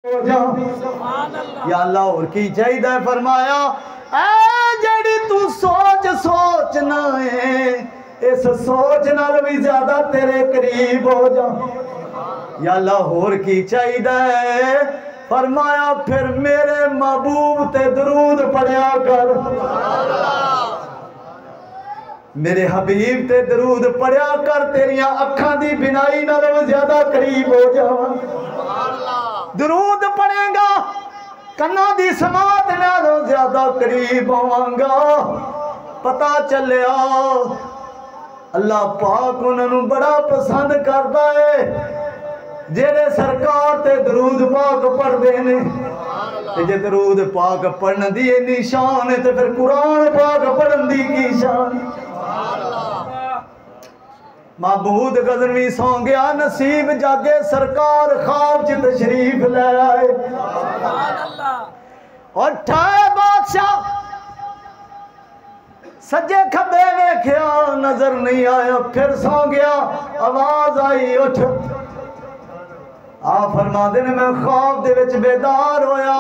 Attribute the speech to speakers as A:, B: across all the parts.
A: या अल्लाह और की चाहिए। फरमाया ऐ जेड़ी तू सोच सोचना है इस सोच नाल भी ज्यादा तेरे करीब हो जा। या अल्लाह और की चाहिए। फरमाया फिर मेरे महबूब ते दरूद पढ़िया कर, मेरे हबीब ते दरूद पढ़िया कर, तेरिया अखां दी बिनाई नालों ज्यादा करीब हो जावां। दरूद पढ़ेगा कन्ना दी समात नालों ज्यादा करीब होवांगा। पता चलिया अल्लाह पाक उन्होंने बड़ा पसंद करता है जेड़े सरकार ते दरूद पाक पढ़ते ने। जे दरूद पाक पढ़ने दी इन्नी शान है तो फिर कुरान पाक पढ़न दी की शान। महबूद गज़नवी सौ गया नसीब जागे सरकार ख्वाब च तशरीफ ले आए और ठाए बादशाह सज्जे खब्बे वेख्या नजर नहीं आया। फिर सौ गया आवाज आई उठ। आ फरमाते ने मैं ख्वाब दे विच बेदार होया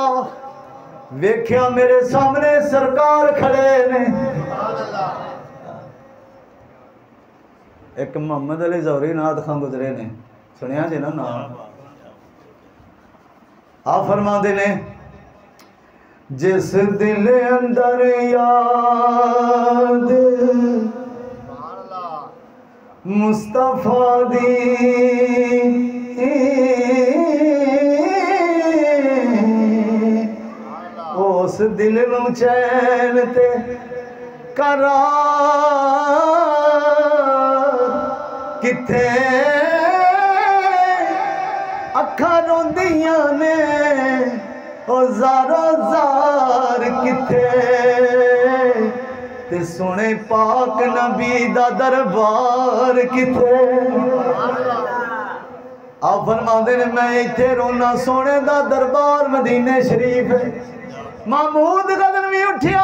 A: वेख्या मेरे सामने सरकार खड़े ने। एक मोहम्मद अली जौहरी नाथ खां गुजरे ने सुनिया जी ना नाम। आ फरमाते ने जिस दिल अंदर याद मुस्तफा दी उस दिल नू चैन ते करार किथे अखां रोंदियां ने ओ ज़ारो ज़ार किथे ते सोने पाक नबी दा दरबार किथे। आप फरमाते ने मैं इत्थे रोना सोने दा दरबार मदीने शरीफ है। महमूद गज़नवी उठिया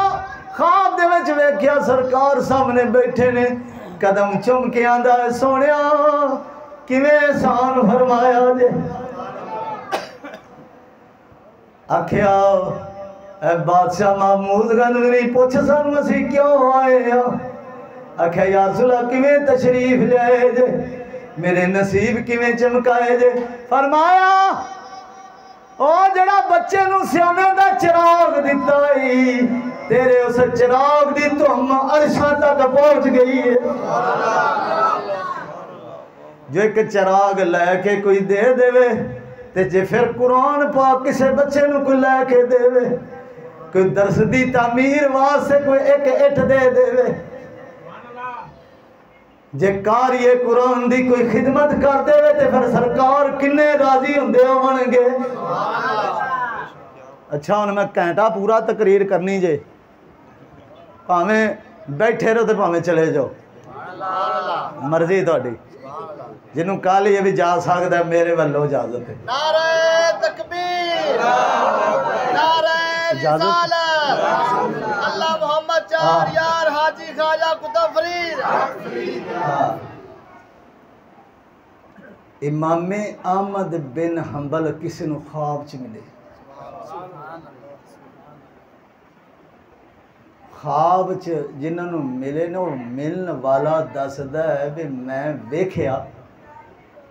A: ख्वाब दे विच वेख्या सरकार सामने बैठे ने कदम चुम के आंदा सोनिया किवें एहसान फरमाया जे। आख्या बादशाह महमूद गज़नवी पुछ सानू असीं क्यों आए आ। आख्या या रसूल किवें तशरीफ लियाए जे मेरे नसीब किवें चमकाए जे। फरमाया ओ जड़ा बच्चे नू सियाने दा चिराग दिता ही तेरे उस चिराग दी धुम अरशां तक पहुंच गई है। जो एक चिराग लैके कोई दे देवे ते जे फिर कुरान पाक किसी बच्चे नू कोई लैके देवे कोई दरस दी तामीर वास्ते कोई एक इट दे देवे जे कारिए कुरान दी कोई खिदमत कर देवे ते फिर सरकार किन्ने राजी हुंदे होणगे। अच्छा हुण मैं घंटा पूरा तकरीर करनी जे भावें बैठे रहो तो भावें चले जाओ मर्जी तुहाडी। जिन्हों कल ये भी जा सकता है मेरे वालों इजाजत है। नारे तकबीर नारे रिसालत अल्लाह मोहम्मद चार यार हाजी ख्वाजा कुतुब फरीद। इमाम अहमद बिन हंबल किसी नूं ख्वाब च मिले। ख्वाब च जिन्होंने मिले ने मिलन वाला दसदा है भी मैं वेख्या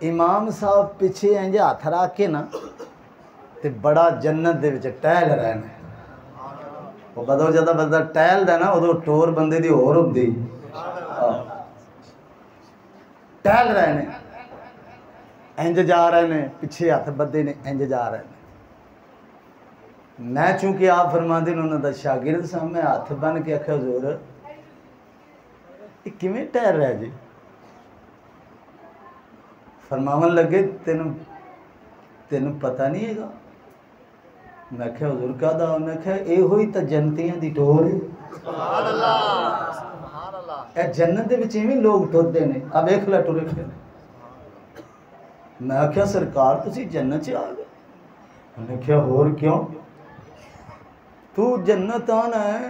A: इमाम साहब पिछे इंज हथ रख के ना ते बड़ा जन्नत दे विच टहल रहे ने। वो बदो जदा बंदा टहलदा ना उदों टोर बंदे दी होर हुंदी टहल रहे ने इंज जा रहे ने पिछे हथ बद्दे ने इंज जा रहे ने। मैं चूंकि आप फरमाते उन्होंने दा शागिर्द सा मैं हथ बन के आख्या हुजूर ये किवें टहल रहा जी। फरमावन लगे तेन तेन पता नहीं है। मैं क्या हुजूर कहदा मैं क्या इहो ही तो जन्नतियां दी टोर है। ए जन्नत दे विच इवें लोग टुरदे ने आ वेख लै टुरे फिरदे। मैं आख्या सरकार तुसीं जन्नत च आ गए। उन्हें क्या होर क्यों तू जन्नत आना है।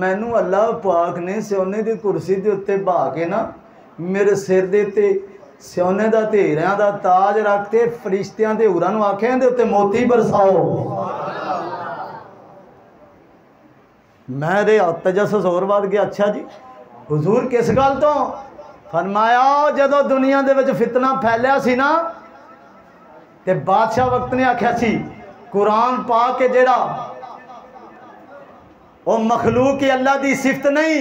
A: मैनू अल्लाह पाक ने सोने की कुर्सी के उत्ते बहा के ना मेरे सिर दे ते सोने का हीरिਆਂ ਦਾ ताज रख के फरिश्तियां के होरां नूं आख्या इहदे उत्ते मोती बरसाओ। मेरे तजस्सुस होर वध गया। अच्छा जी हुजूर किस गल तो? फरमाया जदों दुनिया दे विच फितना फैलिया सी ना ते बादशाह वक्त ने आख्या सी कुरान पा के जेड़ा वो मखलूक की अल्लाह की सिफत नहीं,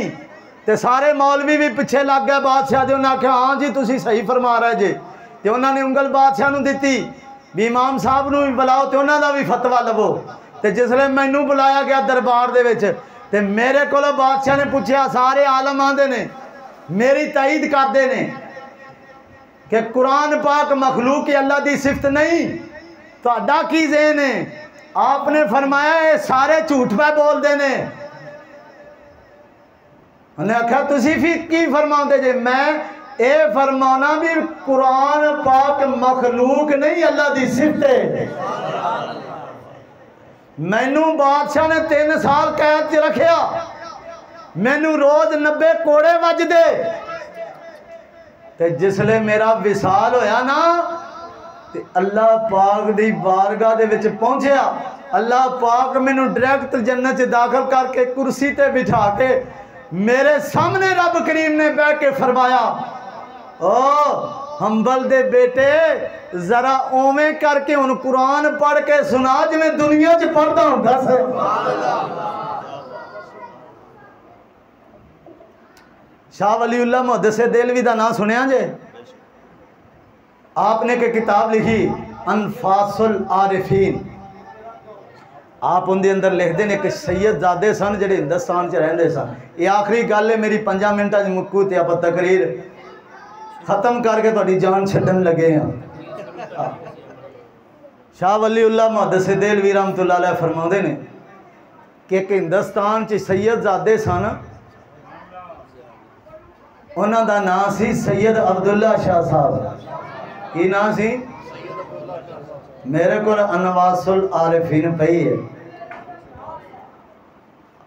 A: तो सारे मौलवी भी पिछे लग गए बादशाह के। उन्हें आख्या हाँ जी तुसी सही फरमा रहे जे। तो उन्होंने उंगल बादशाह नूं दिती भी इमाम साहब नूं भी बुलाओ तो उन्हों का भी फतवा लवो। तो जिसले मैनू बुलाया गया दरबार दे विच ते मेरे को बादशाह ने पूछा, सारे आलम आंदे ने मेरी ताईद करते हैं कि कुरान पाक मखलूक की अल्लाह की सिफत नहीं, तुहाडा की ज़हन है? आपने फरमाया ये सारे झूठ पे बोलते हैं। उन्हें आख्या तुसी फिर की फरमाते जे? मैं ये फरमाना भी कुरान पाक मखलूक नहीं अल्लाह की सिफत है। मैनू बादशाह ने 3 साल कैद च रखिया, मैनू रोज 90 कोड़े वजदे। ते जिसले मेरा विसाल होया ना ते अल्लाह पाक दी बारगाह दे विच पहुंचया, अल्लाह पाक मैनू डायरैक्ट जन्नत च दाखिल करके कुर्सी ते बिठा के मेरे सामने रब करीम ने बैठ के फरमाया, ओ हंबल दे बेटे जरा ओवें करके हुण कुरान पढ़ के सुना जिवें दुनिया च पढ़दा हुंदा सी। शाह वलीउल्लाह मुहद्दिस देलवी का नाम सुनिया जे? आपने एक किताब लिखी अनफासुल आरिफीन। आप उनके अंदर लिखते हैं कि सैयदजादे सन ਜਿਹੜੇ हिंदुस्तान च रहंदे सन। ये आखिरी गल है मेरी 5 मिनटां च मुक्कू ते आप तकरीर खत्म करके थोड़ी जान छड्डन लगे हैं। शाह वलीउल्लाह मुहद्दिस देलवी रहमतुल्लाह अलैह फरमाते हैं कि एक हिंदुस्तान च सैयदजादे सन, उन्हां दा नाम सी सैयद अब्दुल्ला शाह साहब। की नाम सी? मेरे को अनवासुल आरिफीन पई है।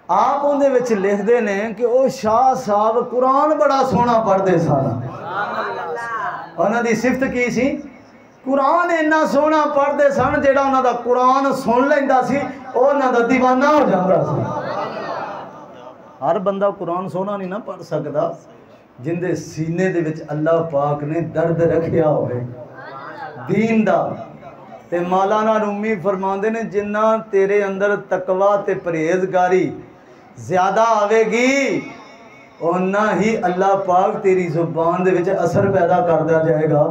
A: आप उनदे विच लिखते हैं कि वो शाह साहब कुरान बड़ा सोहना पढ़ते सन। उन्हां दी सिफत की सी? कुरान इन्ना सोहना पढ़ते सन जिहड़ा उन्हां दा कुरान सुन लैंदा सी वो उन्हां दा दीवाना हो जांदा सी। हर बंदा कुरान सोहना नहीं ना पढ़ सकदा, जिंदे सीने दे विच अल्लाह पाक ने दर्द रखिया होवे दीन दा। ते मौलाना रूमी फरमाते ने जिन्ना तेरे अंदर तकवा ते परहेजगारी ज़्यादा आवेगी उन्ना ही अल्लाह पाक तेरी जुबान दे विच असर पैदा करता जाएगा।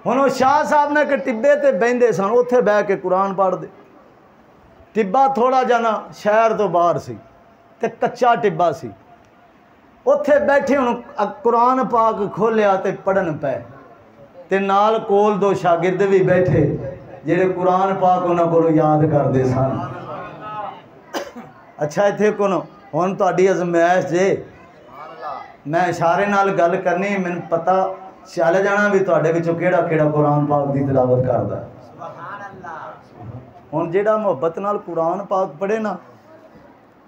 A: हुण शाह साहब ने एक टिब्बे ते बहिंदे सन, उत्थे बह के कुरान पढ़दे। टिब्बा थोड़ा जा ना शहर तो बाहर सी ते कच्चा टिब्बा सी। उत्थे बैठे हुण कुरान पाक खोलिया ते पढ़न पै ते नाल कोल 2 शागिर्द भी बैठे जेड़े कुरान पाक उन्हां कोलों याद करते सन। अच्छा इत्थे कोनो हुण तुहाडी अजमाइश जे, मैं इशारे नाल गल करनी, मैनूं पता चल जाना भी तुहाडे विचों किहड़ा किहड़ा कुरान पाक दी तिलावत करदा। हुण जिहड़ा मुहब्बत नाल कुरान पाक पढ़े ना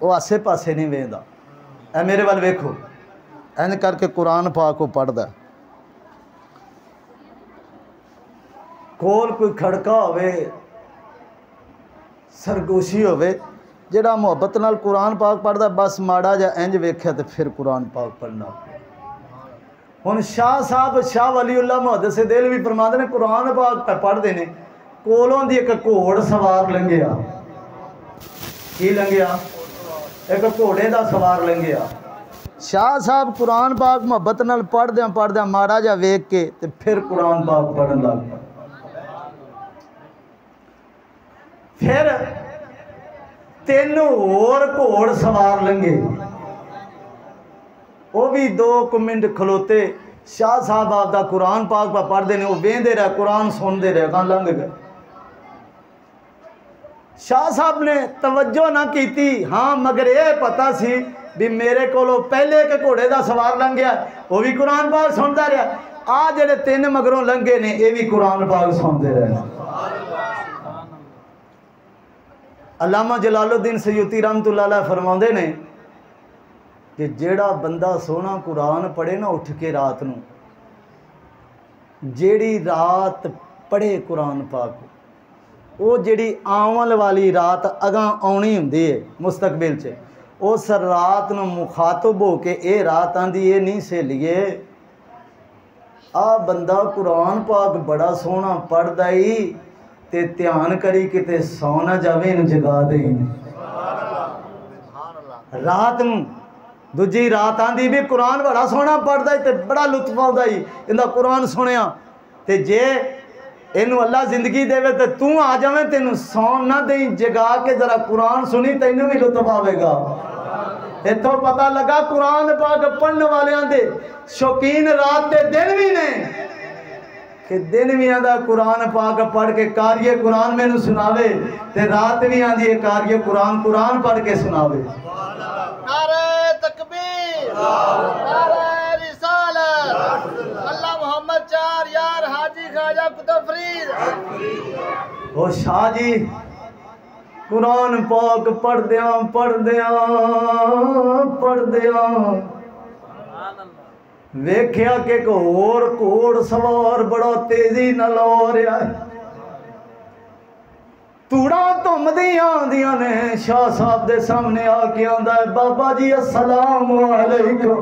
A: वो आसे पासे नहीं वेंदा। ए मेरे वाल वेखो, इंज करके कुरान पाक को पढ़दा। कोल कोई खड़का होवे, सरगोशी होवे, जिहड़ा मुहब्बत नाल कुरान पाक पढ़दा बस माड़ा जा इंज वेख्या तो फिर कुरान पाक पढ़ना। हुण शाह साहब शाह वलीउल्लाह मुहद्दिस देलवी फरमाते ने कुरान पाक पढ़ते हैं, कोलों दी एक घोड़ सवार लंघिया। की लंघिया? एक घोड़े का सवार लंघिया। शाह साहब कुरान पाक मुहब्बत नाल पढ़द्या माड़ा जा वेख के ते फिर कुरान पाक पढ़न लग पए। फिर 3 होर घोड़ सवार लंघे, वो भी 2 मिनट खलोते। शाह साहब आपदा कुरान पाक पढ़ते हैं, वो वेंदे रहे, कुरान सुनते रहे, गां लंघ गए। शाह साहब ने तवज्जो ना की, हाँ मगर ये पता सी भी मेरे को पहले एक घोड़े का सवार लंघ गया, वो भी कुरान पाक सुनता रहा। आ जेडे 3 मगरों लंघे ने ये भी कुरान पाक सुनते रहे। अल्लामा जलालुद्दीन सयूती रहमतुल्लाह अलैह फरमाते ने कि जेड़ा बंदा सोना कुरान पढ़े ना उठ के रात नूं, जेड़ी रात पढ़े कुरान पाक, वो जेड़ी आवन वाली रात अगां आउणी हुंदी है मुस्तकबिल च, उस रात नूं मुखातब हो के ये रात आंदी ये नहीं सहेलीए आ बंदा कुरान पाक बड़ा सोहना पढ़दा ही ते ध्यान करी किते सौ ना जावे इनू जगा दे। रात नूं दूजी रात आंदी भी कुरान बड़ा सोहना पढ़दा ते बड़ा लुत्फ आउंदा ही इंदा कुरान सुनिया, ते जे इनू अल्लाह जिंदगी देवे तो तू आ जावे तेनू सौन ना दे, जगा के जरा कुरान सुनी तेनू भी लुत्फ आवेगा। इतों पता लगा कुरान पाक पढ़ने वालियां दे शौकीन रात के दिन भी ने कि दिन भी आंदा कुरान पाक पढ़ के कारिए कुरान मैनू सुनावे, ते रात भी आंदी है कारिए कुरान कुरान पढ़ के सुनावे।
B: नारे तकबीर, नारे रिसालत, अल्लाह मोहम्मद चार यार हाजी ख्वाजा कुतुब फरीद।
A: ओ शाह जी कुरान पाक पढ़दिया वेख्या कि एक होर घोड़ सवार बड़ा तेजी नाल आ रहा है, तूड़ा धुमदियां आंदियां ने। शाह साहब दे सामने आके आंदा है बाबा जी अस्सलाम वालेकुम।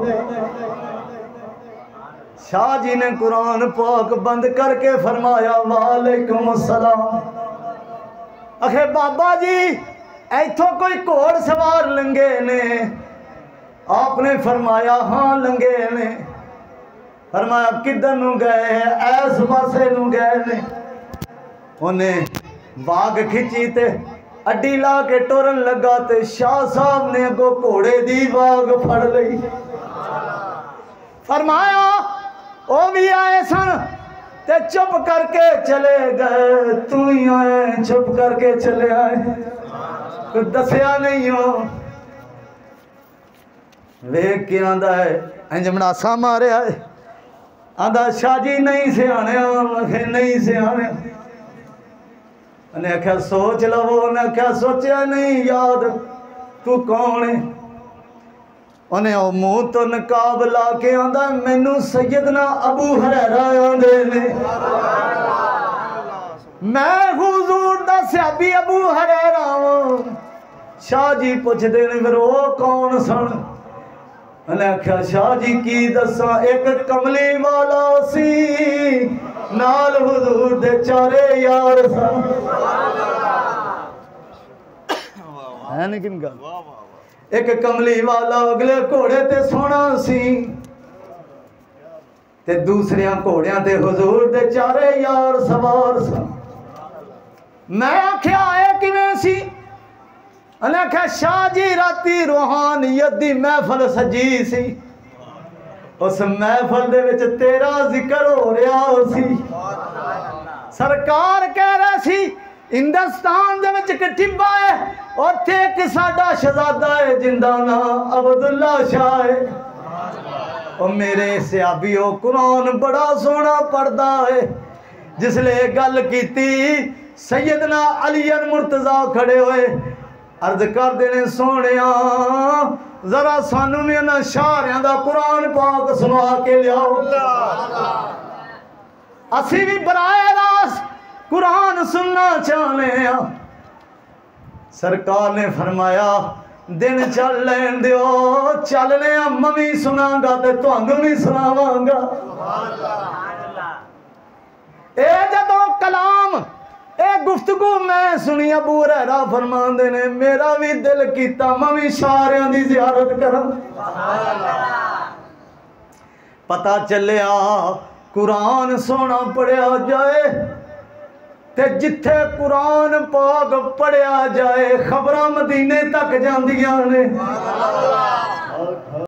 A: शाह जी ने कुरान पाक बंद करके फरमाया वालेकुम अस्सलाम। आखे बाबा जी इथों कोई घोड़ सवार लंघे ने? आपने फरमाया हाँ लंघे ने। फरमाया किधर नू गए? ऐस पासे नू गए ने। उन्हें बाग खिंची ते अड्डी ला के टुरन लगा ते शाह साहब ने अगो घोड़े दी बाग फड़ लई। फरमाया वो भी आए सन ते चुप करके चले गए, तू ही आए चुप करके चले आए, कुछ दसिया नहीं हो। वेख के आंदा है इंज मनासा मारिया है, आंदा शाह जी नहीं सियाने, नहीं सियाने। उन्हें आख्या सोच लवो, उन्हें आख्या सोचा नहीं याद तू कौन है? उन्हें वो मुंह तो नकाब ला के आंदा मैनू सैयदना अबू हुरैरा आंदे ने। मैं हुजूर दा सहाबी अबू हुरैरा वां। शाह जी पुछदे ने फिर वो कौन सन? उन्हें आख्या शाह जी की दसा, एक कमली वाला सी नाल हुजूर दे चारे यार सन। है लेकिन गल एक कमली वाला अगले घोड़े ते सोना सी ते दूसरे घोड़ियां ते हुजूर दे चारे यार सवार सन। मैं आख्या आए किवें सी? उन्हें आख्या शाह जी राती रूहानियत दी महफल सजी सी, उस महफल दे विच तेरा जिक्र हो रहा सी। सरकार कह रहा सी हिंदुस्तान दे विच एक टिब्बा है, उत्थे एक साडा शहजादा है जिंदा नाम अब्दुल्ला शाह है। और मेरे सहाबीओ कुरान बड़ा सोहना पढ़दा है। जिसले गल कीती सैयदना अली मुर्तजा खड़े हुए अर्ज करदे ने सोहणिया जरा सानू भी इन्हां शाहरियां दा कुरान पाक सुना के लियाओ, असी भी बराए रास्त कुरान सुनना चाहते हैं। सरकार ने फरमाया दिन चल लैन दियो, चलने मम्मी सुनागा ते तुहानू भी सुनावांगा। ए जदों कलाम ए गुफ्तगू मैं सुनी अबू हुरैरा फरमांदे ने मेरा भी दिल कीता मम्मी शाहरियां दी ज़ियारत करां। पता चलिया कुरान सोना पढ़िया जाए ते जिथे कुरान पाक पढ़िया जाए खबरां मदीने तक जांदियां ने।